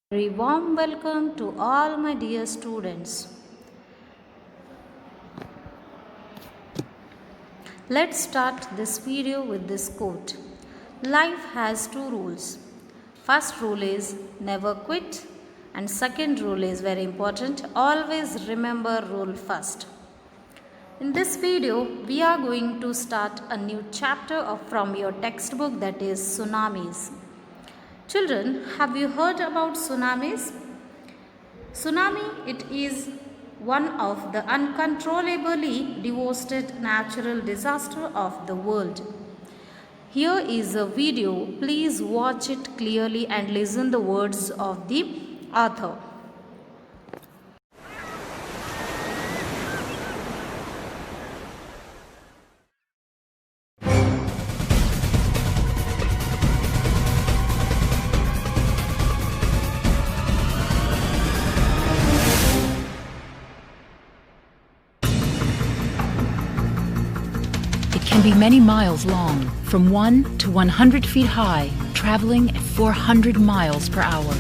Very warm welcome to all my dear students. Let's start this video with this quote. Life has two rules. First rule is never quit, and second rule is very important, always remember rule first. In this video, we are going to start a new chapter from your textbook, that is tsunamis. Children, have you heard about tsunamis? Tsunami, it is one of the uncontrollably devastating natural disaster of the world. Here is a video. Please watch it clearly and listen the words of the author. It can be many miles long, from 1 to 100 feet high, traveling at 400 miles per hour.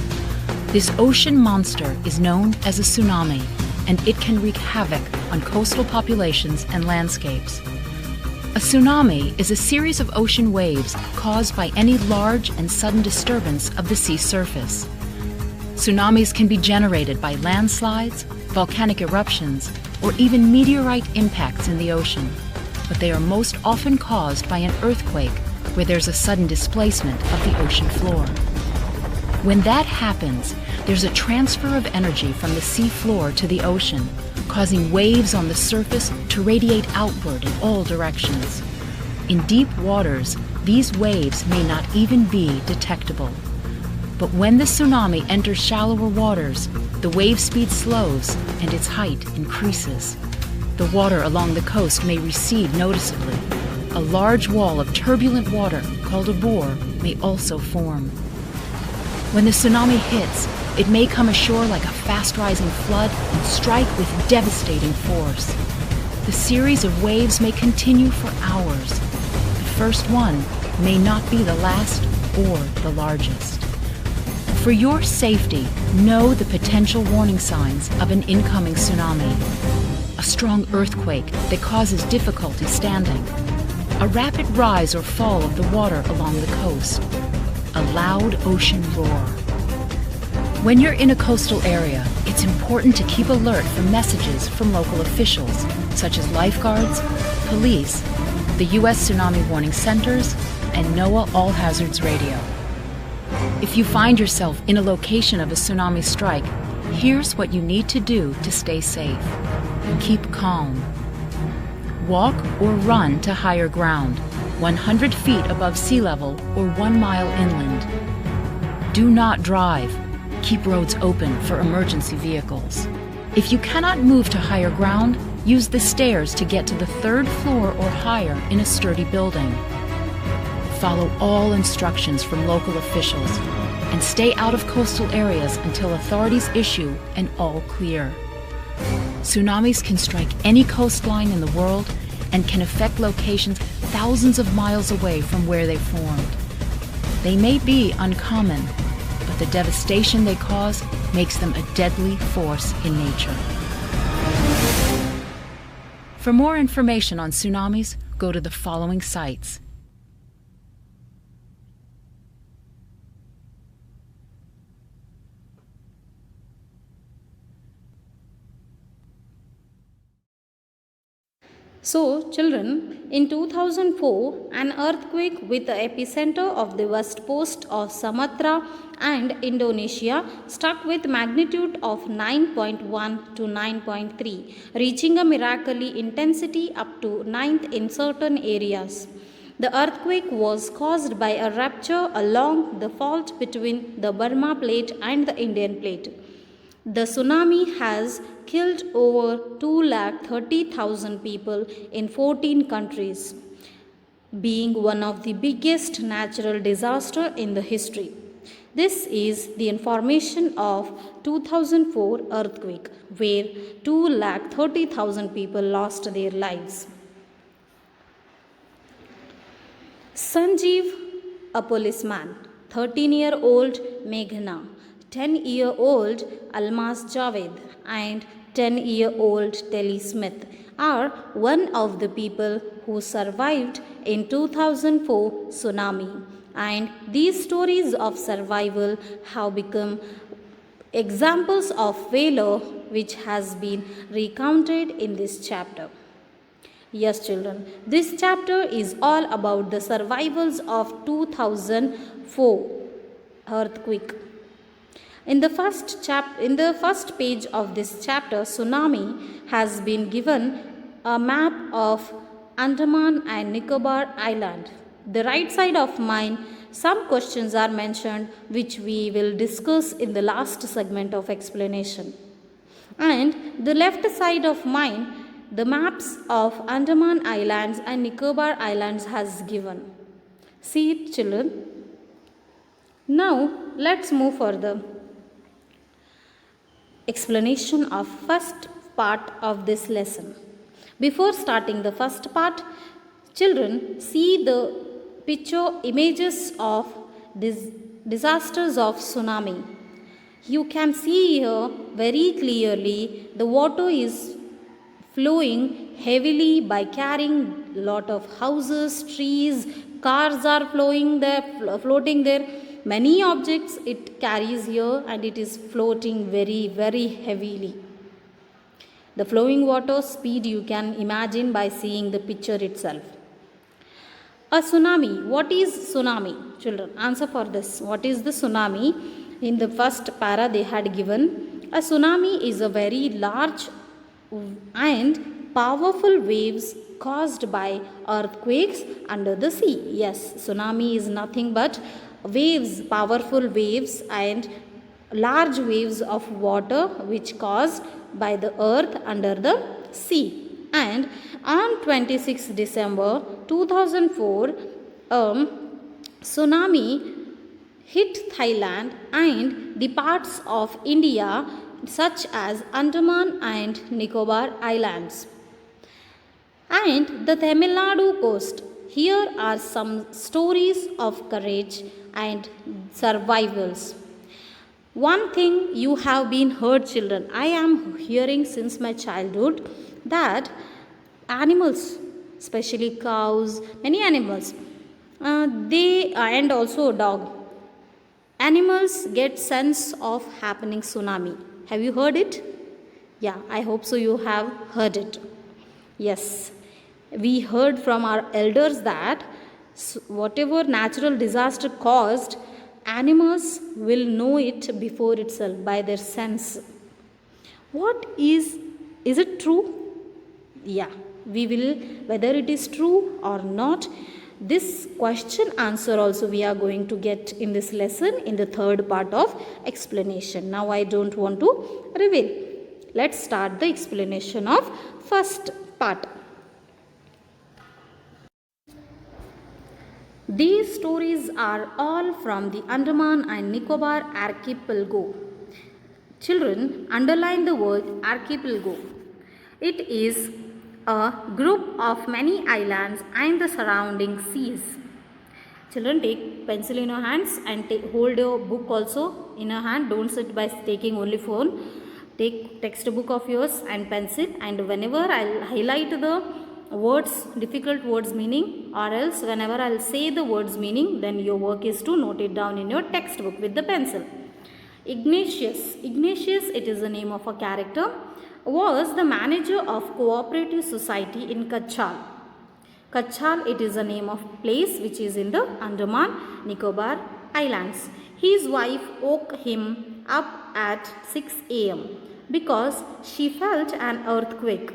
This ocean monster is known as a tsunami, and it can wreak havoc on coastal populations and landscapes. A tsunami is a series of ocean waves caused by any large and sudden disturbance of the sea surface. Tsunamis can be generated by landslides, volcanic eruptions, or even meteorite impacts in the ocean, but they are most often caused by an earthquake where there's a sudden displacement of the ocean floor. When that happens, there's a transfer of energy from the sea floor to the ocean, causing waves on the surface to radiate outward in all directions. In deep waters, these waves may not even be detectable. But when the tsunami enters shallower waters, the wave speed slows and its height increases. The water along the coast may recede noticeably. A large wall of turbulent water, called a bore, may also form. When the tsunami hits, it may come ashore like a fast-rising flood and strike with devastating force. The series of waves may continue for hours. The first one may not be the last or the largest. For your safety, know the potential warning signs of an incoming tsunami. A strong earthquake that causes difficulty standing. A rapid rise or fall of the water along the coast. A loud ocean roar. When you're in a coastal area, it's important to keep alert for messages from local officials, such as lifeguards, police, the U.S. Tsunami Warning Centers, and NOAA All Hazards Radio. If you find yourself in a location of a tsunami strike, here's what you need to do to stay safe. Keep calm. Walk or run to higher ground, 100 feet above sea level or 1 mile inland. Do not drive. Keep roads open for emergency vehicles. If you cannot move to higher ground, use the stairs to get to the 3rd floor or higher in a sturdy building. Follow all instructions from local officials and stay out of coastal areas until authorities issue an all clear. Tsunamis can strike any coastline in the world and can affect locations thousands of miles away from where they formed. They may be uncommon, but the devastation they cause makes them a deadly force in nature. For more information on tsunamis, go to the following sites. So, children, in 2004, an earthquake with the epicenter of the west coast of Sumatra and Indonesia struck with magnitude of 9.1 to 9.3, reaching a miraculously intensity up to 9th in certain areas. The earthquake was caused by a rupture along the fault between the Burma Plate and the Indian Plate. The tsunami has killed over 230,000 people in 14 countries, being one of the biggest natural disasters in the history. This is the information of 2004 earthquake, where 230,000 people lost their lives. Sanjeev, a policeman, 13-year-old Meghna, 10-year-old Almaz Javed and 10-year-old Telly Smith are one of the people who survived in 2004 tsunami, and these stories of survival have become examples of valor which has been recounted in this chapter. Yes, children, this chapter is all about the survivals of 2004 earthquake. In the first page of this chapter, tsunami has been given a map of Andaman and Nicobar Island. The right side of mine, some questions are mentioned which we will discuss in the last segment of explanation. And the left side of mine, the maps of Andaman Islands and Nicobar Islands has given. See it, children. Now let's move further. Explanation of first part of this lesson. Before starting the first part, children, see the picture images of these disasters of tsunami. You can see here very clearly the water is flowing heavily by carrying lot of houses, trees, cars are floating there. Many objects it carries here and it is floating very, very heavily. The flowing water speed you can imagine by seeing the picture itself. A tsunami. What is tsunami? Children, answer for this. What is the tsunami? In the first para they had given, a tsunami is a very large and powerful waves caused by earthquakes under the sea. Yes, tsunami is nothing but waves, powerful waves and large waves of water which caused by the earth under the sea. And on 26 December 2004, tsunami hit Thailand and the parts of India such as Andaman and Nicobar Islands and the Tamil Nadu coast. Here are some stories of courage and survivals. One thing you have been heard, children, I am hearing since my childhood that animals, especially cows, many animals, and also dog, animals get sense of happening tsunami. Have you heard it? Yeah, I hope so you have heard it. Yes, we heard from our elders that whatever natural disaster caused, animals will know it before itself by their sense. What is it true? Yeah, we will, whether it is true or not, this question answer also we are going to get in this lesson in the third part of explanation. Now I don't want to reveal. Let's start the explanation of first part. These stories are all from the Andaman and Nicobar archipelago. Children, underline the word archipelago. It is a group of many islands and the surrounding seas. Children, take pencil in your hands and hold your book also in your hand. Don't sit by taking only phone. Take textbook of yours and pencil, and whenever I'll highlight the words, difficult words meaning, or else whenever I'll say the words meaning, then your work is to note it down in your textbook with the pencil. Ignatius, it is the name of a character, was the manager of cooperative society in Kachal. Kachal, it is the name of place which is in the Andaman Nicobar Islands. His wife woke him up at 6 a.m. because she felt an earthquake.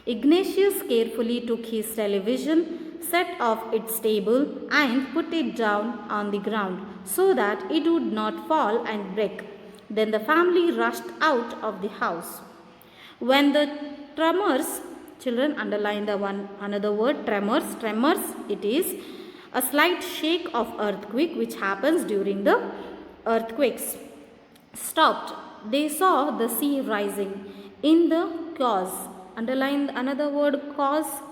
Ignatius carefully took his television set off its table and put it down on the ground so that it would not fall and break. Then the family rushed out of the house. When the tremors, children, underline the another word, tremors, it is a slight shake of earthquake which happens during the earthquakes, stopped, they saw the sea rising in the cause. Underline another word, cause.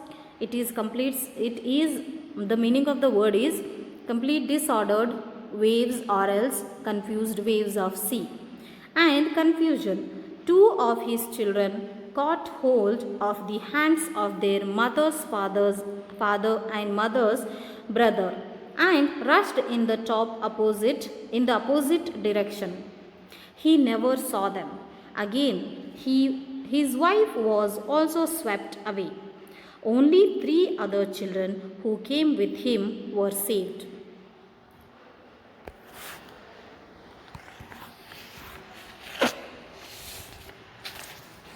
It is the meaning of the word is complete disordered waves or else confused waves of sea. And confusion. Two of his children caught hold of the hands of their father and mother's brother and rushed in the opposite direction. He never saw them. Again, his wife was also swept away. Only 3 other children who came with him were saved.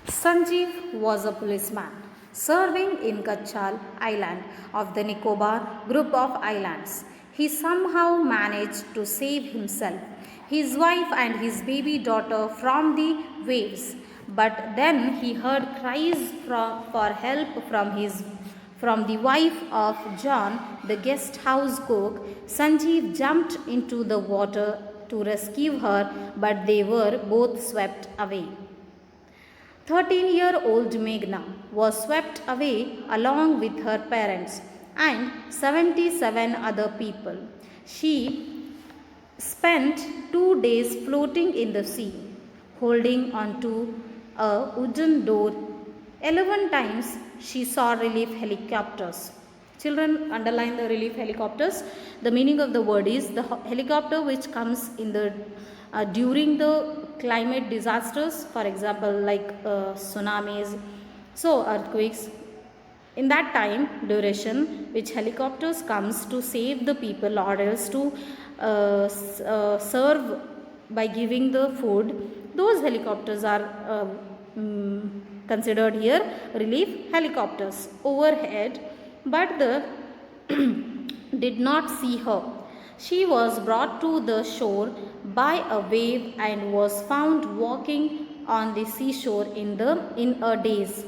Sanjeev was a policeman serving in Kachal Island of the Nicobar group of islands. He somehow managed to save himself, his wife and his baby daughter from the waves. But then he heard cries for help from the wife of John, the guest house cook. Sanjeev jumped into the water to rescue her, but they were both swept away. 13-year-old Meghna was swept away along with her parents and 77 other people. She spent 2 days floating in the sea, holding onto a wooden door. 11 times she saw relief helicopters. Children, underline the relief helicopters. The meaning of the word is the helicopter which comes in the during the climate disasters, for example like tsunamis, so earthquakes. In that time duration which helicopters comes to save the people or else to serve by giving the food, those helicopters are considered here relief helicopters overhead. But the did not see her. She was brought to the shore by a wave and was found walking on the seashore in a daze.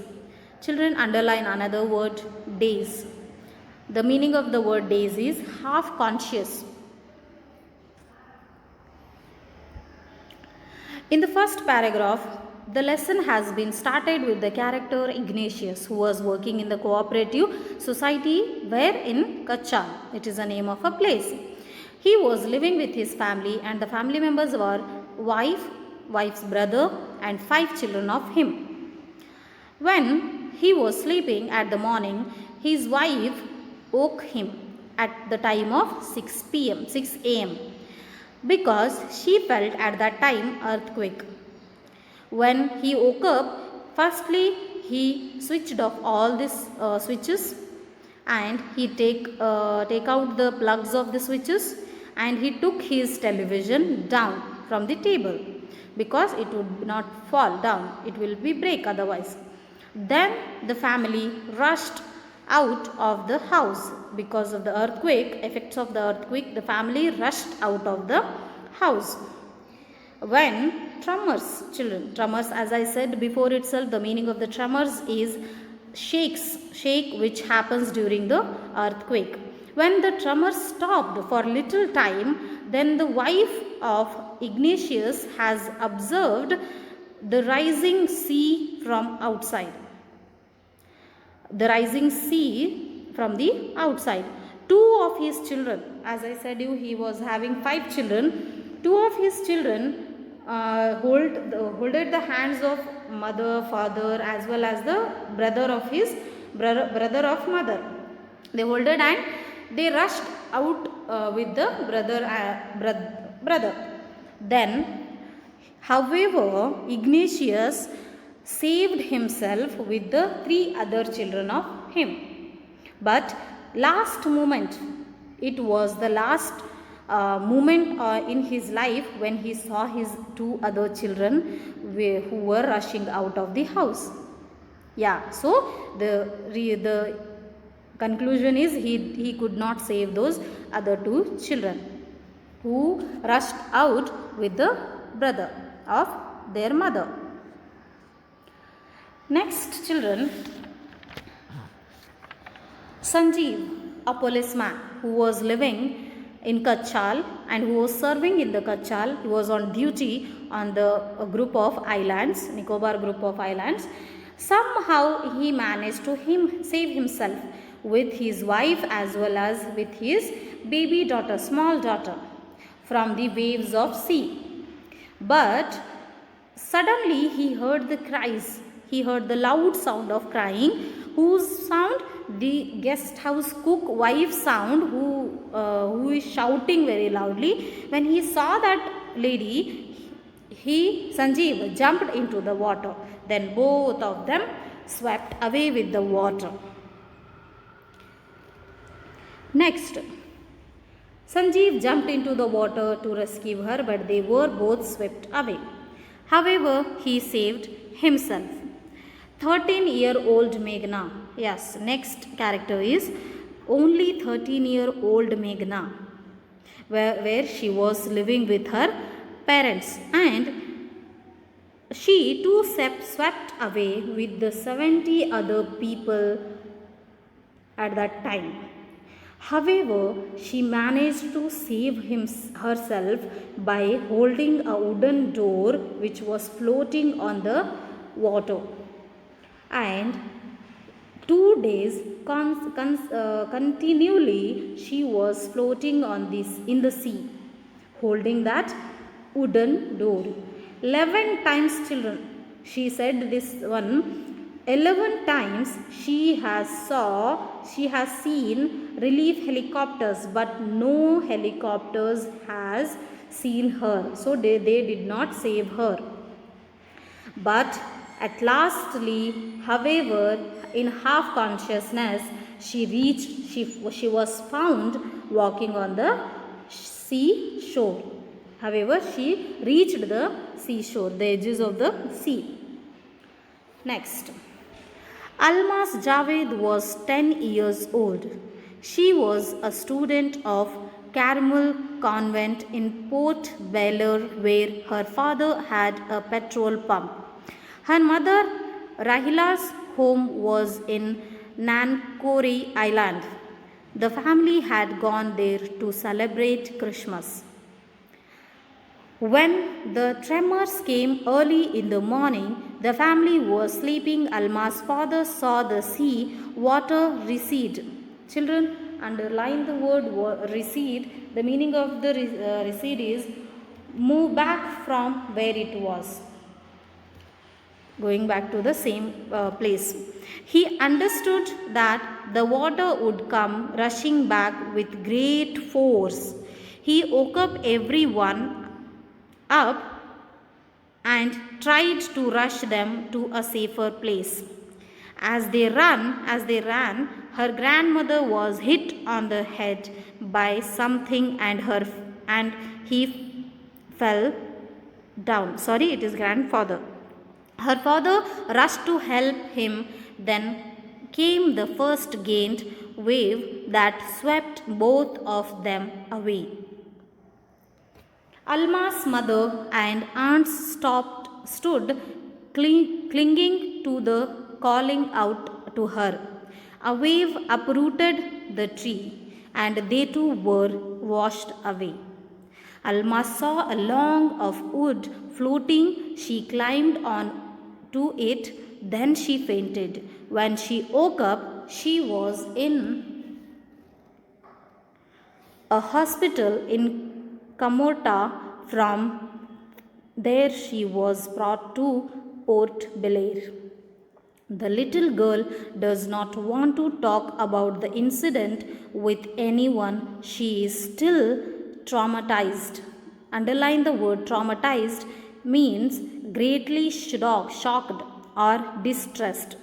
Children, underline another word, daze. The meaning of the word daze is half conscious. In the first paragraph, the lesson has been started with the character Ignatius, who was working in the cooperative society where in Kachal. It is the name of a place. He was living with his family and the family members were wife's brother and 5 children of him. When he was sleeping at the morning, his wife woke him at the time of 6 a.m. because she felt at that time earthquake. When he woke up, firstly he switched off all these switches and he take out the plugs of the switches and he took his television down from the table because it would not fall down, it will be break otherwise. Then the family rushed out of the house because of the earthquake, effects of the earthquake. The family rushed out of the house. When tremors, children, tremors, as I said before itself, the meaning of the tremors is shake which happens during the earthquake. When the tremors stopped for little time, then the wife of Ignatius has observed the rising sea from outside. The rising sea from the outside. 2 of his children, as I said you, he was having 5 children. 2 of his children holded the hands of mother, father, as well as the brother of mother. They holded and they rushed out with the brother. Then, however, Ignatius saved himself with the 3 other children of him. But last moment, it was the last moment in his life when he saw his 2 other children who were rushing out of the house. Yeah, so the conclusion is he could not save those other 2 children who rushed out with the brother of their mother. Next, children, Sanjeev, a policeman who was living in Kachal and who was serving in the Kachal, he was on duty on the group of islands, Nicobar group of islands. Somehow he managed to save himself with his wife as well as with his baby daughter, small daughter, from the waves of sea. But suddenly he heard the cries. He heard the loud sound of crying, whose sound? The guest house cook wife sound, who is shouting very loudly. When he saw that lady, Sanjeev jumped into the water. Then both of them swept away with the water. Next, Sanjeev jumped into the water to rescue her, but they were both swept away. However, he saved himself. 13-year-old Meghna. Yes, next character is only 13-year-old Meghna, where she was living with her parents, and she too swept away with the 70 other people at that time. However, she managed to save herself by holding a wooden door which was floating on the water. And 2 days continually she was floating in the sea, holding that wooden door. 11 times, children, she said this one. 11 times she has seen relief helicopters, but no helicopters has seen her. So they did not save her. But at lastly, however, in half consciousness, she was found walking on the seashore. However, she reached the seashore, the edges of the sea. Next, Almas Javed was 10 years old. She was a student of Carmel Convent in Port Blair, where her father had a petrol pump. Her mother, Rahila's home was in Nankori Island. The family had gone there to celebrate Christmas. When the tremors came early in the morning, the family was sleeping. Alma's father saw the sea water recede. Children, underline the word recede. The meaning of the recede is move back from where it was, going back to the same place. He understood that the water would come rushing back with great force. He woke up everyone up and tried to rush them to a safer place. As they ran, her grandmother was hit on the head by something, and he fell down. Sorry, it is grandfather. Her father rushed to help him. Then came the first gale wave that swept both of them away. Alma's mother and aunts stood clinging to the calling out to her. A wave uprooted the tree, and they too were washed away. Alma saw a log of wood floating. She climbed on to it. Then she fainted. When she woke up, she was in a hospital in Kamorta. From there she was brought to Port Blair. The little girl does not want to talk about the incident with anyone. She is still traumatized. Underline the word traumatized, means greatly shocked or distressed.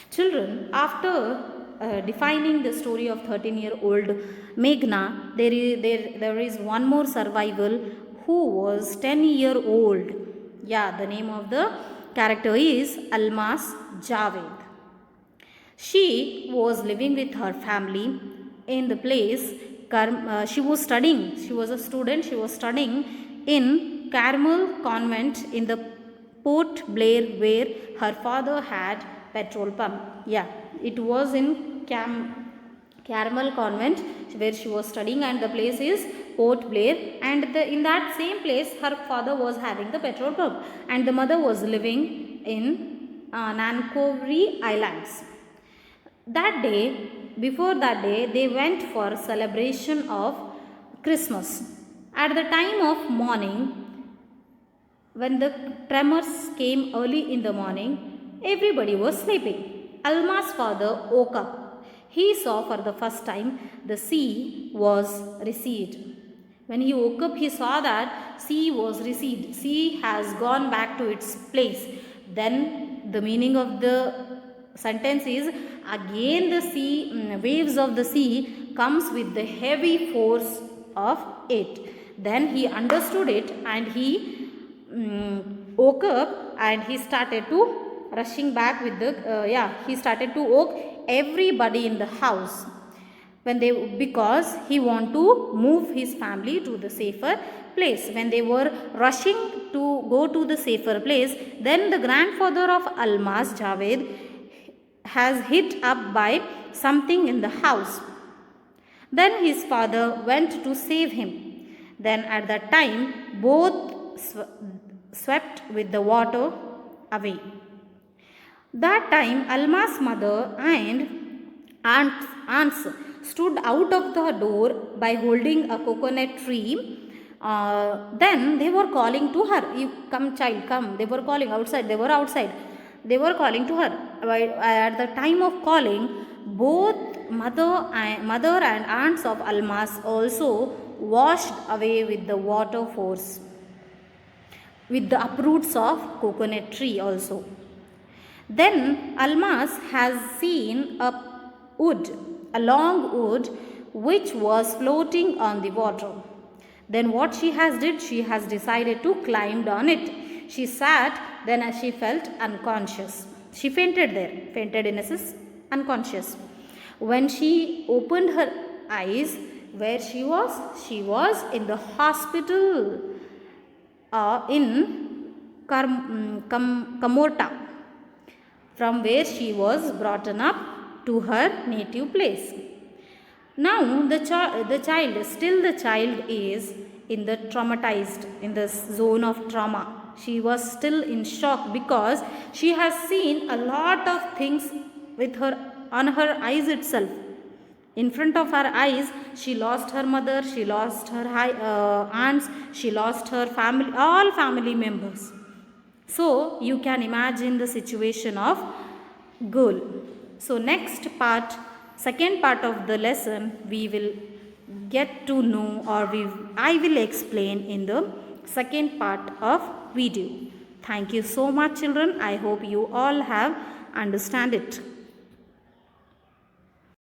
Children, after defining the story of 13-year-old Meghna, there is one more survival who was 10-year-old. Yeah, the name of the character is Almas Javed. She was living with her family in the place. She was studying. She was a student. She was studying in Carmel Convent in the Port Blair, where her father had petrol pump. Yeah, it was in Carmel Convent where she was studying, and the place is Port Blair, and in that same place her father was having the petrol pump, and the mother was living in Nankori Islands. Before that day, they went for celebration of Christmas. At the time of morning, when the tremors came early in the morning, everybody was sleeping. Alma's father woke up. He saw for the first time the sea was receded. When he woke up, he saw that sea was receded. Sea has gone back to its place. Then the meaning of the sentence is, again the sea, waves of the sea comes with the heavy force of it. Then he understood it and he woke up and he started to rushing back with the he started to woke everybody in the house because he want to move his family to the safer place. When they were rushing to go to the safer place, then the grandfather of Almas, Javed, has hit up by something in the house. Then his father went to save him. Then at that time both swept with the water away. That time Alma's mother and aunts stood out of the door by holding a coconut tree. Then they were calling to her, "You come, child, come." They were calling outside. They were outside. They were calling to her. At the time of calling, both mother and aunts of Almas also washed away with the water force, with the uproots of coconut tree also. Then Almas has seen a long wood which was floating on the water. Then what she has decided to climb on it. She sat, then as she felt unconscious. She fainted there. Fainted in a sense, unconscious. When she opened her eyes, where she was? She was in the hospital in Kamorta, from where she was brought up to her native place. Now the child is in the traumatized, in the zone of trauma. She was still in shock because she has seen a lot of things with her on her eyes itself. In front of her eyes, she lost her mother, she lost her aunts, she lost her family, all family members. So you can imagine the situation of girl. So next part, second part of the lesson, we will get to know, or I will explain in the second part of video. Thank you so much, children. I hope you all have understand it.